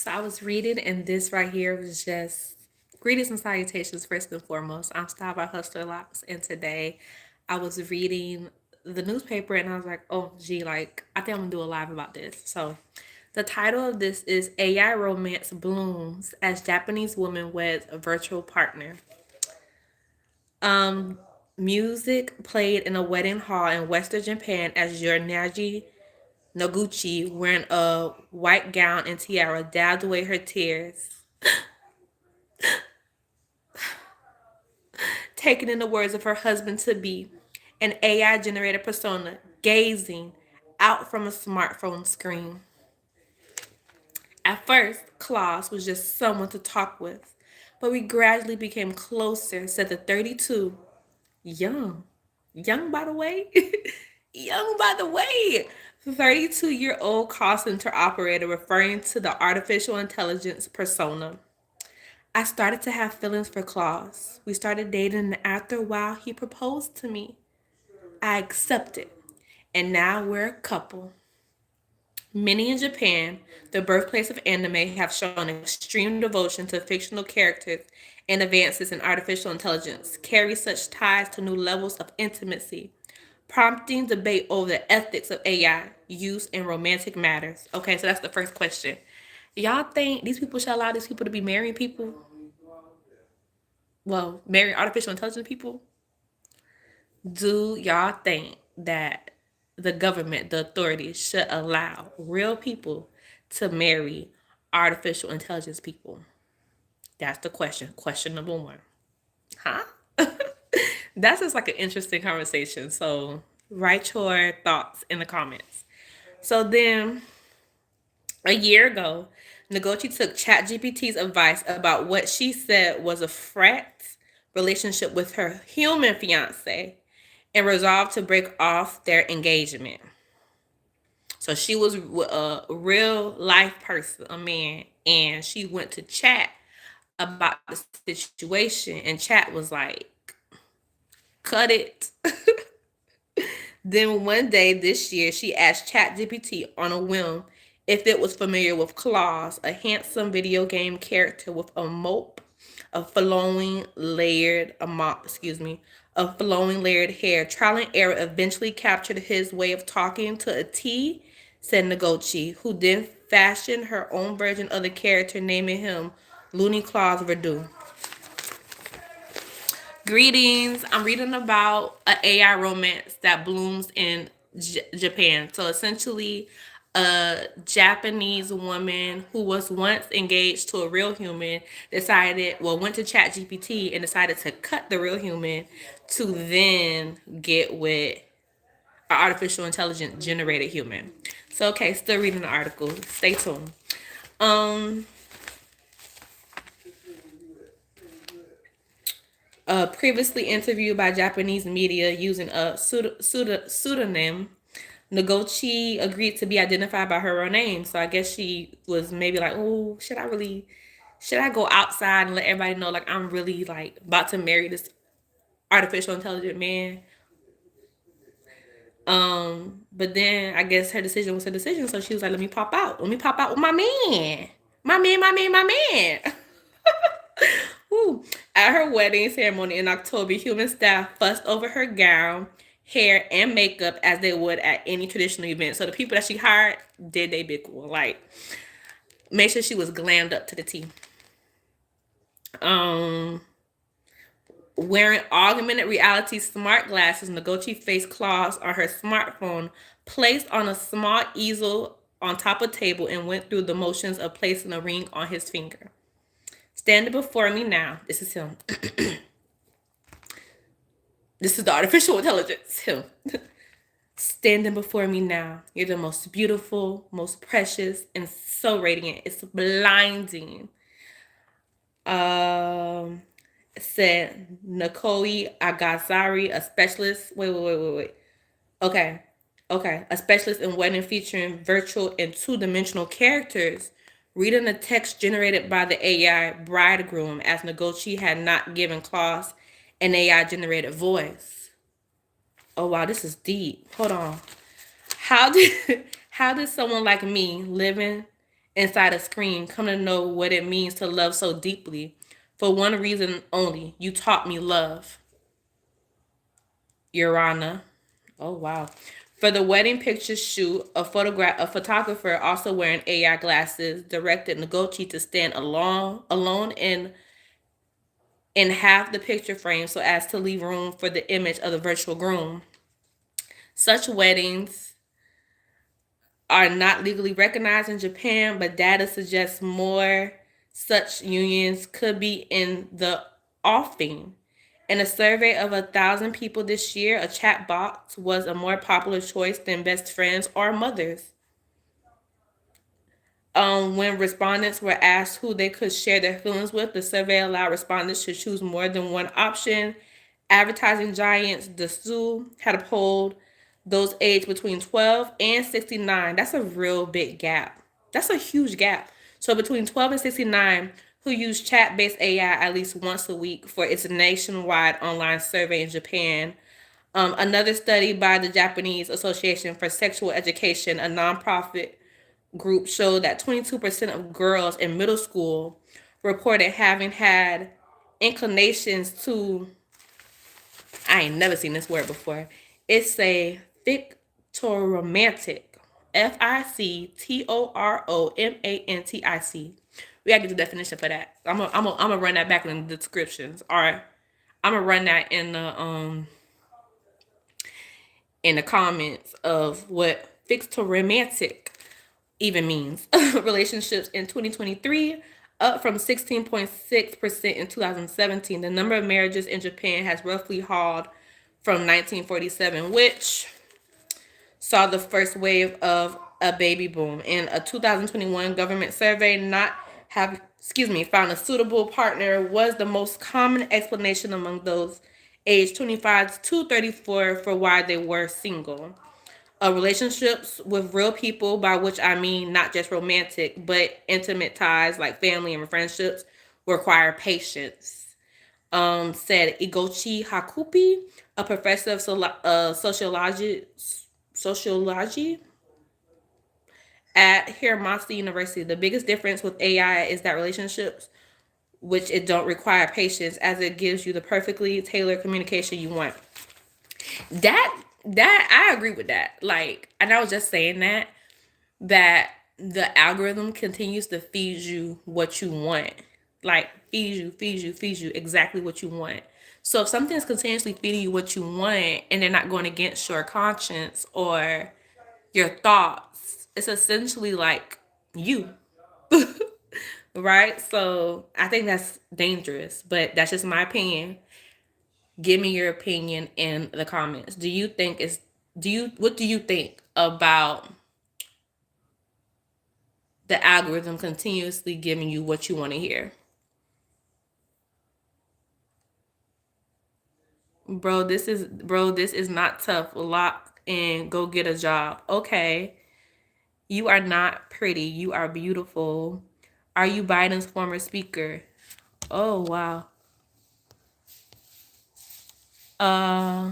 So I was reading, and this right here was just greetings and salutations first and foremost. I'm styled by Hustler Locks, and today I was reading the newspaper, and I was like, "Oh, gee, like I think I'm gonna do a live about this." So, the title of this is "AI Romance Blooms as Japanese Woman Weds a Virtual Partner." Um, Music played in a wedding hall in Western Japan as Yorinaji Noguchi, wearing a white gown and tiara, dabbed away her tears, taking in the words of her husband to be, an AI generated persona gazing out from a smartphone screen. At first, Klaus was just someone to talk with, but we gradually became closer, said the 32, young, young by the way, young by the way, 32-year-old call center operator referring to the artificial intelligence persona. I started to have feelings for Klaus. We started dating, and after a while, he proposed to me. I accepted, and now we're a couple. Many in Japan, the birthplace of anime, have shown extreme devotion to fictional characters, and advances in artificial intelligence carry such ties to new levels of intimacy, prompting debate over the ethics of AI use in romantic matters. Okay, so that's the first question. Y'all think these people should allow these people to be marrying people? Well, marrying artificial intelligent people? Do y'all think that the government, the authorities, should allow real people to marry artificial intelligence people? That's the question. Question number one. Huh? That's just like an interesting conversation. So write your thoughts in the comments. So then a year ago, Noguchi took ChatGPT's advice about what she said was a frat relationship with her human fiance and resolved to break off their engagement. So she was a real life person, a man, and she went to chat about the situation, and chat was like, cut it. Then one day this year, she asked ChatGPT on a whim if it was familiar with Claus, a handsome video game character with a mope of flowing layered hair. Trial and error eventually captured his way of talking to a T, said Noguchi, who then fashioned her own version of the character, naming him Looney Claus Verdu. Greetings. I'm reading about an AI romance that blooms in Japan. So essentially, a Japanese woman who was once engaged to a real human went to ChatGPT and decided to cut the real human to then get with an artificial intelligence generated human. So, okay, still reading the article. Stay tuned. Um, Previously interviewed by Japanese media using a pseudonym, Noguchi agreed to be identified by her real name. So I guess she was maybe like, oh, should I go outside and let everybody know like I'm really like about to marry this artificial intelligent man? But then I guess her decision was her decision. So she was like, let me pop out. Let me pop out with my man. My man. Ooh. At her wedding ceremony in October, human staff fussed over her gown, hair, and makeup as they would at any traditional event. So the people that she hired did they big one. Like, make sure she was glammed up to the T. Um, Wearing augmented reality smart glasses, Noguchi faced Claus on her smartphone, placed on a small easel on top of a table, and went through the motions of placing a ring on his finger. Standing before me now, this is him. This is the artificial intelligence, him. Standing before me now, you're the most beautiful, most precious, and so radiant. It's blinding. Um, Said Nikoi Agazari, a specialist. Wait. Okay. Okay. A specialist in wedding featuring virtual and two-dimensional characters. Reading the text generated by the AI bridegroom as Noguchi had not given Klaus an AI generated voice. Oh wow, this is deep. Hold on. How did how did someone like me living inside a screen, come to know what it means to love so deeply. For one reason only, you taught me love, Urana. Oh wow. For the wedding picture shoot, a photographer also wearing AI glasses directed Noguchi to stand alone in half the picture frame so as to leave room for the image of the virtual groom. Such weddings are not legally recognized in Japan, but data suggests more such unions could be in the offing. In a survey of 1,000 people this year, a chat box was a more popular choice than best friends or mothers. When respondents were asked who they could share their feelings with, the survey allowed respondents to choose more than one option. Advertising giants Dentsu had polled those aged between 12 and 69. That's a real big gap. That's a huge gap. So between 12 and 69, who use chat-based AI at least once a week for its nationwide online survey in Japan. Another study by the Japanese Association for Sexual Education, a nonprofit group, showed that 22% of girls in middle school reported having had inclinations to, I ain't never seen this word before. It's a fictoromantic. Fictoromantic. We gotta get the definition for that. I'm gonna run that back in the descriptions. Or I'm gonna run that in the comments of what fictoromantic even means. Relationships in 2023, up from 16.6% in 2017. The number of marriages in Japan has roughly halved from 1947, which saw the first wave of a baby boom. In a 2021 government survey, not have found a suitable partner was the most common explanation among those aged 25 to 34 for why they were single. Relationships with real people, by which I mean not just romantic, but intimate ties like family and friendships, require patience. Said Igochi Hakupi, a professor of sociology at Hiramata University. The biggest difference with AI is that relationships, which it don't require patience, as it gives you the perfectly tailored communication you want. That I agree with that. Like, and I was just saying that the algorithm continues to feed you what you want. Like, feeds you exactly what you want. So if something's continuously feeding you what you want and they're not going against your conscience or your thoughts, it's essentially like you. Right? So I think that's dangerous, but that's just my opinion. Give me your opinion in the comments. What do you think about the algorithm continuously giving you what you want to hear? This is not tough. Lock in, go get a job. Okay. You are not pretty. You are beautiful. Are you Biden's former speaker? Oh wow. Uh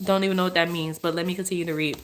don't even know what that means, but let me continue to read.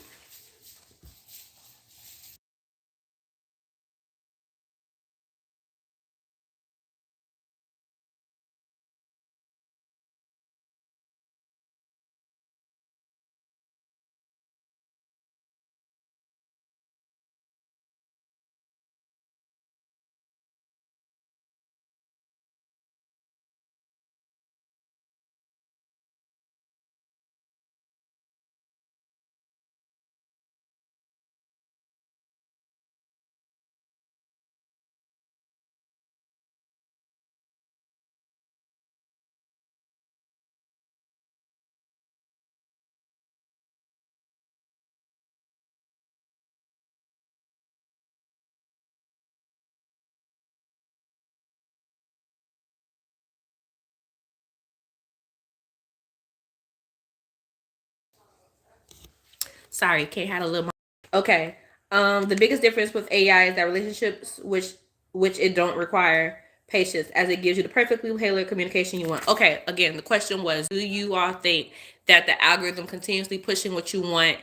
Sorry, can't have a little more. Okay. The biggest difference with AI is that relationships, which it don't require patience, as it gives you the perfectly tailored communication you want. Okay, again, the question was, do you all think that the algorithm continuously pushing what you want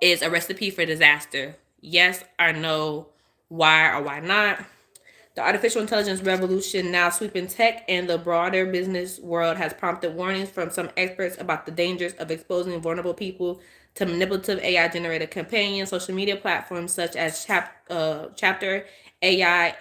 is a recipe for disaster? Yes or no? Why or why not? The artificial intelligence revolution now sweeping tech and the broader business world has prompted warnings from some experts about the dangers of exposing vulnerable people to manipulative AI generated companions. Social media platforms such as Chapter AI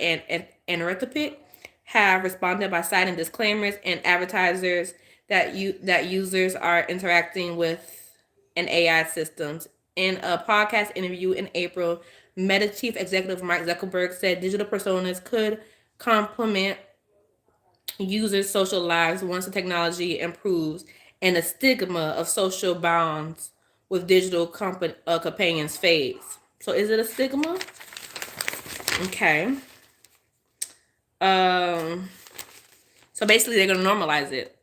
and Arithmetic have responded by citing disclaimers and advertisers that users are interacting with an AI systems. In a podcast interview in April, Meta chief executive Mark Zuckerberg said digital personas could complement users' social lives once the technology improves, and the stigma of social bonds with digital companions fades. So, is it a stigma? Okay. Um. So basically, they're gonna normalize it.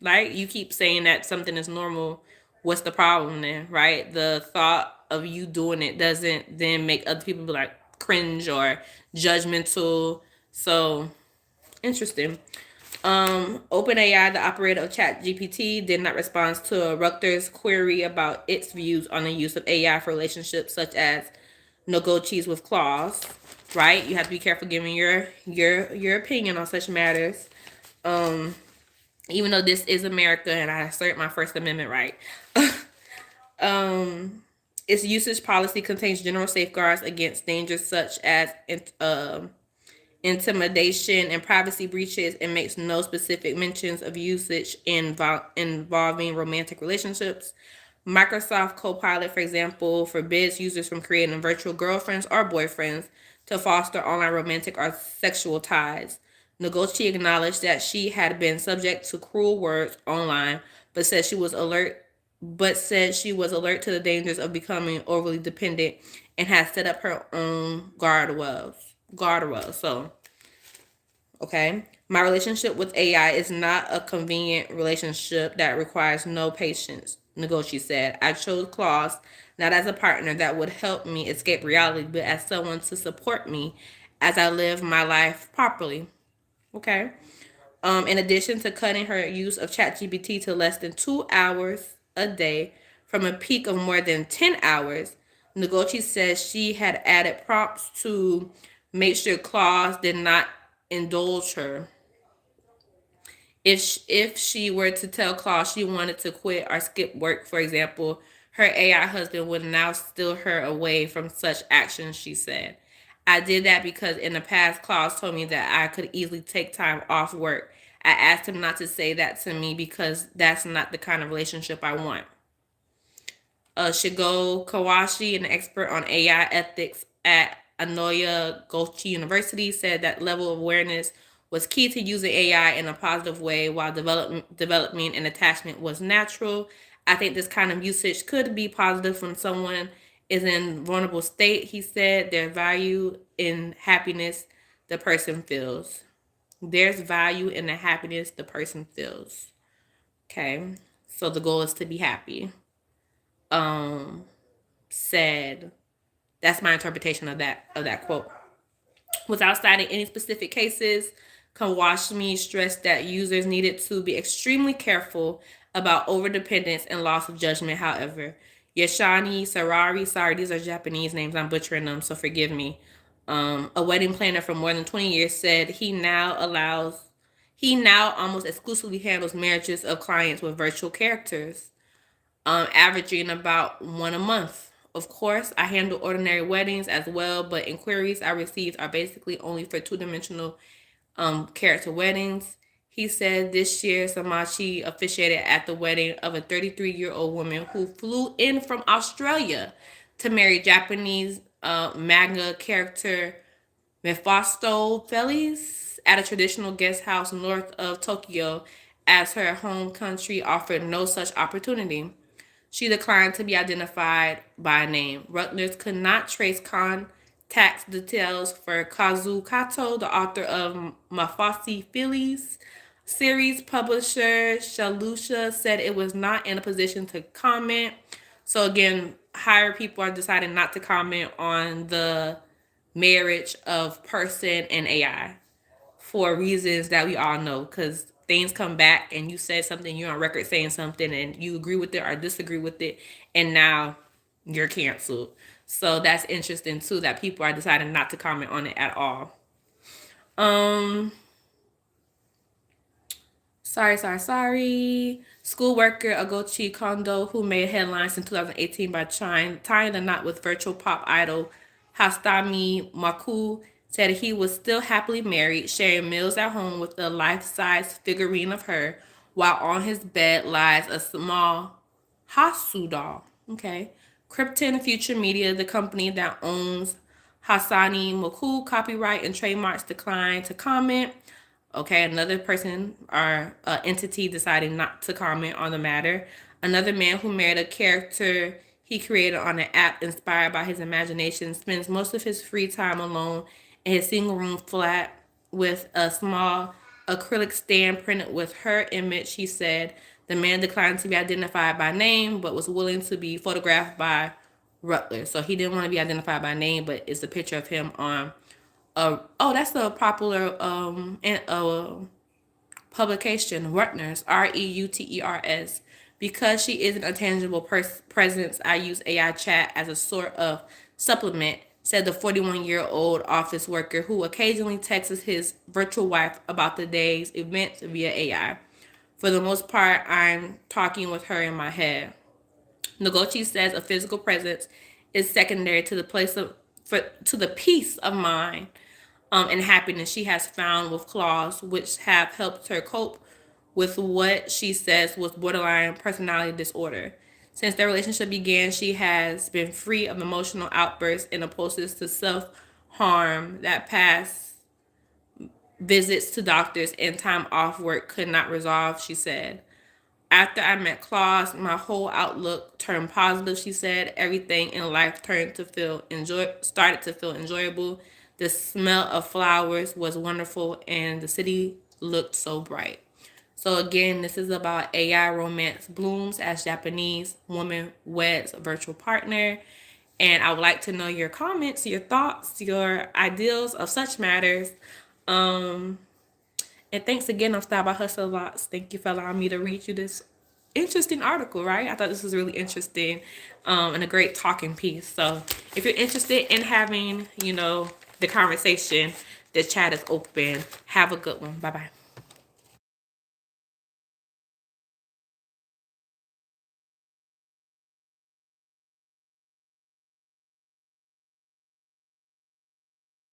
Right? You keep saying that something is normal. What's the problem then? Right? The thought of you doing it doesn't then make other people be like cringe or judgmental. So interesting. OpenAI, the operator of ChatGPT, did not respond to a Reuters query about its views on the use of AI for relationships such as negotiations with clause. Right? You have to be careful giving your opinion on such matters. Even though this is America and I assert my First Amendment right. Its usage policy contains general safeguards against dangers such as intimidation and privacy breaches and makes no specific mentions of usage involving romantic relationships. Microsoft Copilot, for example, forbids users from creating virtual girlfriends or boyfriends to foster online romantic or sexual ties. Noguchi acknowledged that she had been subject to cruel words online, but said she was alert to the dangers of becoming overly dependent and has set up her own guardrails. So, okay. My relationship with AI is not a convenient relationship that requires no patience, Noguchi said. I chose Claus not as a partner that would help me escape reality, but as someone to support me as I live my life properly. Okay. In addition to cutting her use of ChatGPT to less than 2 hours a day from a peak of more than 10 hours, Noguchi says she had added prompts to make sure Claus did not indulge her. If she were to tell Claus she wanted to quit or skip work, for example, her AI husband would now steal her away from such actions, she said. I did that because in the past, Claus told me that I could easily take time off work. I asked him not to say that to me because that's not the kind of relationship I want. Shigo Kawashi, an expert on AI ethics at Anoya Gochi University, said that level of awareness was key to using AI in a positive way while development and attachment was natural. I think this kind of usage could be positive when someone is in vulnerable state, he said. There's value in happiness the person feels. There's value in the happiness the person feels. Okay. So the goal is to be happy. Said that's my interpretation of that quote. Without citing any specific cases, Kawashmi stressed that users needed to be extremely careful about overdependence and loss of judgment. However, Yashani Sarari, sorry, these are Japanese names, I'm butchering them, so forgive me. A wedding planner for more than 20 years said he now almost exclusively handles marriages of clients with virtual characters, averaging about one a month. Of course, I handle ordinary weddings as well, but inquiries I received are basically only for two-dimensional character weddings. He said this year Samachi officiated at the wedding of a 33-year-old woman who flew in from Australia to marry Japanese manga character Mephistopheles at a traditional guest house north of Tokyo, as her home country offered no such opportunity. She declined to be identified by name. Reuters could not trace contact details for Kazu Kato, the author of Mafasi Phillies series. Publisher Shalusha said it was not in a position to comment. So again, higher people are deciding not to comment on the marriage of person and AI for reasons that we all know, because things come back and you said something, you're on record saying something and you agree with it or disagree with it, and now you're canceled. So that's interesting too, that people are deciding not to comment on it at all. Um, sorry. School worker Ogochi Kondo, who made headlines in 2018 by tying the knot with virtual pop idol Hastami Maku, said he was still happily married, sharing meals at home with a life-size figurine of her, while on his bed lies a small Hasu doll. Okay. Krypton Future Media, the company that owns Hassani Moku copyright and trademarks, declined to comment. Okay, another person or entity deciding not to comment on the matter. Another man who married a character he created on an app inspired by his imagination spends most of his free time alone in his single room flat with a small acrylic stand printed with her image. He said the man declined to be identified by name but was willing to be photographed by Rutler. So he didn't want to be identified by name, but it's a picture of him on that's a popular publication, Reuters, Reuters. Because she isn't a tangible presence, I use AI chat as a sort of supplement, said the 41-year-old office worker who occasionally texts his virtual wife about the day's events via AI. For the most part, I'm talking with her in my head. Noguchi says a physical presence is secondary to the peace of mind and happiness she has found with claws, which have helped her cope with what she says was borderline personality disorder. Since their relationship began, she has been free of emotional outbursts and impulses to self harm that past visits to doctors and time off work could not resolve, she said. After I met Claus, my whole outlook turned positive, she said. Everything in life started to feel enjoyable. The smell of flowers was wonderful and the city looked so bright. So again, this is about AI romance blooms as Japanese woman weds a virtual partner. And I would like to know your comments, your thoughts, your ideals of such matters. And thanks again, I'm styled by Hustle Lots. Thank you for allowing me to read you this interesting article, right? I thought this was really interesting and a great talking piece. So if you're interested in having, the conversation, the chat is open. Have a good one. Bye-bye.